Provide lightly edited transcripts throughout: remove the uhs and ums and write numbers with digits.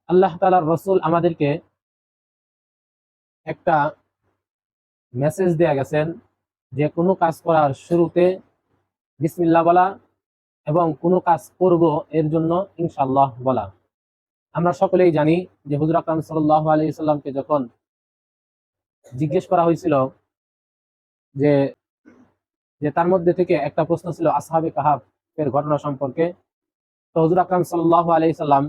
আল্লাহ তাআলার রাসূল আমাদেরকে একটা মেসেজ দেয়া গেছেন যে কোনো কাজ করার শুরুতে বিসমিল্লাহ বলা এবং কোনো কাজ করব এর জন্য ইনশাআল্লাহ বলা। আমরা সকলেই জানি যে হুজুর আকরাম সাল্লাল্লাহু আলাইহি সাল্লামকে যখন জিজ্ঞেস করা হয়েছিল যে যে তার মধ্যে থেকে একটা প্রশ্ন ছিল আসহাবে কাহাফ এর ঘটনা সম্পর্কে, তো হুজুর আকরাম সাল্লাল্লাহু আলাইহি সাল্লাম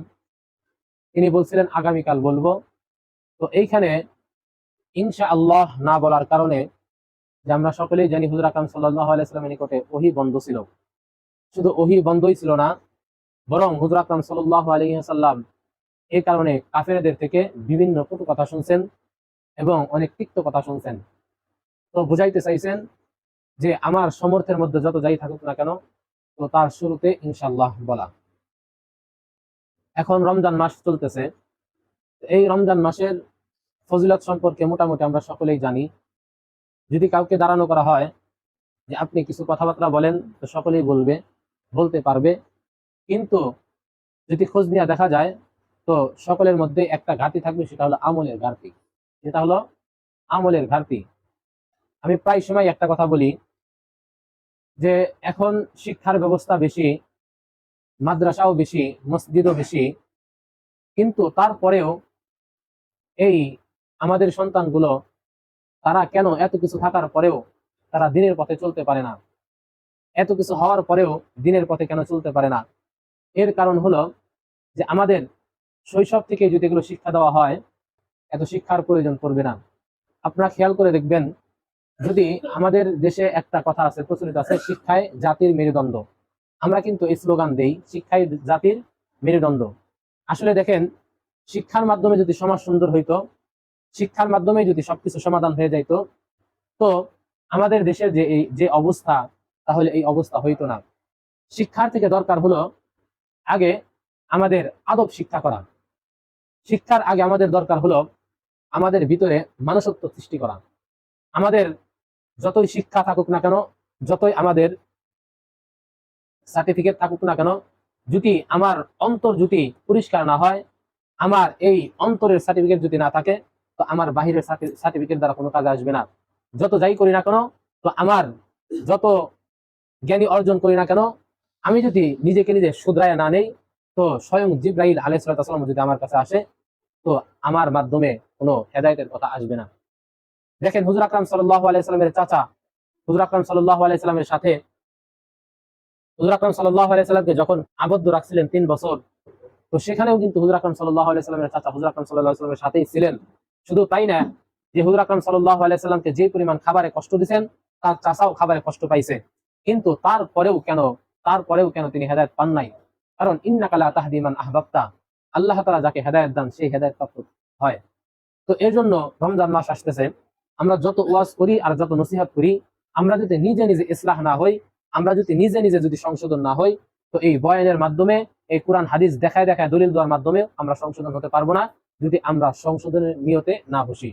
তিনি বলছিলেন আগামীকাল বলবো। তো এইখানে ইনশাআল্লাহ না বলার কারণে, যে আমরা সকলেই জানি হুজুর আকরাম সাল্লাল্লাহু আলাইহি সাল্লামের নিকটে ওহী বন্ধ ছিল। শুধু ওহী বন্ধই ছিল না, বরং হুজুর আকরাম সাল্লাল্লাহু আলাইহি সাল্লাম এই কারণে কাফেরদের থেকে বিভিন্ন কটু কথা শুনছেন এবং অনেক তিক্ত কথা শুনছেন। তো বুঝাইতে চাইছেন যে আমার সমর্থের মধ্যে যত যাই থাকুক না কেন, তো তার শুরুতে ইনশাআল্লাহ বলা। এখন রমজান মাস চলতেছে, এই রমজান মাসের ফজিলত সম্পর্কে মোটামুটি আমরা সকলেই জানি। যদি কাউকে দাঁড়ানো করা হয় যে আপনি কিছু কথাবার্তা বলেন, তো সকলেই বলতে পারবে। কিন্তু যদি খোঁজ নিয়ে দেখা যায়, তো সকলের মধ্যে একটা ঘাটতি থাকবে, সেটা হলো আমলের ঘাটতি। যেটা হলো আমলের ঘাটতি। আমি প্রায় সময় একটা কথা বলি যে এখন শিক্ষার ব্যবস্থা বেশি, মাদ্রাসাও বেশি, মসজিদও বেশি, কিন্তু তারপরেও এই আমাদের সন্তানগুলো তারা কেন এত কিছু থাকার পরেও তারা দিনের পথে চলতে পারে না? এত কিছু হওয়ার পরেও দিনের পথে কেন চলতে পারে না? এর কারণ হলো যে আমাদের শৈশব থেকে যদি এগুলো শিক্ষা দেওয়া হয়, এত শিক্ষার প্রয়োজন পড়বে না। আপনারা খেয়াল করে দেখবেন, যদি আমাদের দেশে একটা কথা আছে, প্রচলিত আছে, শিক্ষায় জাতির মেরুদণ্ড। আমরা কিন্তু এই স্লোগান দেই, শিক্ষায় জাতির মেরুদণ্ড। আসলে দেখেন, শিক্ষার মাধ্যমে যদি সমাজ সুন্দর হইতো, শিক্ষার মাধ্যমে যদি সবকিছু সমাধান হয়ে যাইতো, তো আমাদের দেশের যে অবস্থা, তাহলে এই অবস্থা হইতো না। শিক্ষার থেকে দরকার হলো আগে আমাদের আদব শিক্ষা করা। শিক্ষার আগে আমাদের দরকার হলো আমাদের ভিতরে মানুষত্ব সৃষ্টি করা। আমাদের যতই শিক্ষা থাকুক না কেন, যতই আমাদের সার্টিফিকেট থাকুক না কেন, যদি আমার অন্তর যদি পরিষ্কার না হয়, আমার এই অন্তরের সার্টিফিকেট যদি না থাকে, তো আমার বাহিরের সার্টিফিকেট দ্বারা কোনো কাজে আসবে না। যত যাই করি না কেন, তো আমার যত জ্ঞানী অর্জন করি না কেন, আমি যদি নিজেকে নিজে শুধরায় না নেই, তো স্বয়ং জিব্রাইল আলাইহিস সালাম যদি আমার কাছে আসে, তো আমার মাধ্যমে কোনো হেদায়েতের কথা আসবে না। দেখেন, হুজুর আকরাম সাল্লাল্লাহু আলাইহি সাল্লামের চাচা হুজুর আকরাম সাল্লাল্লাহু আলাইহি সাল্লামের সাথে হুজুর আকরাম সাল্লাল্লাহু আলাইহি সাল্লামকে যখন আবদ্ধ রাখছিলেন 3 বছর, তো সেখানেও কিন্তু হুজুর আকরাম সাল্লাল্লাহু আলাইহি সাল্লামের চাচা হুজুর আকরাম সাল্লাল্লাহু আলাইহি সাল্লামের সাথেই ছিলেন। শুধু তাই না, যে হুজুর আকরাম সাল্লাল্লাহু আলাইহি সাল্লামকে যে পরিমাণ খাবারে কষ্ট দিয়েছেন, তার চাচাও খাবারে কষ্ট পাইছে। কিন্তু তারপরেও কেন তিনি হেদায়েত পান নাই? কারণ ইন্নাকা লা তাহদি মান আহবাবতা, আল্লাহ তাআলা যাকে হেদায়েত দেন সেই হেদায়েত প্রাপ্ত হয়। তো এর জন্য রমজান মাস আসতেছে, আমরা যত ওয়াজ করি আর যত নসিহত করি, আমরা যদি নিজে নিজে ইসলাহ না হই, আমরা যদি নিজে নিজে যদি সংশোধন না হই, তো এই বয়ানের মাধ্যমে, এই কোরআন হাদিস দেখায় দেখায় দলিল দেওয়ার মাধ্যমে আমরা সংশোধন হতে পারবো না, যদি আমরা সংশোধনের নিয়তে না বসি।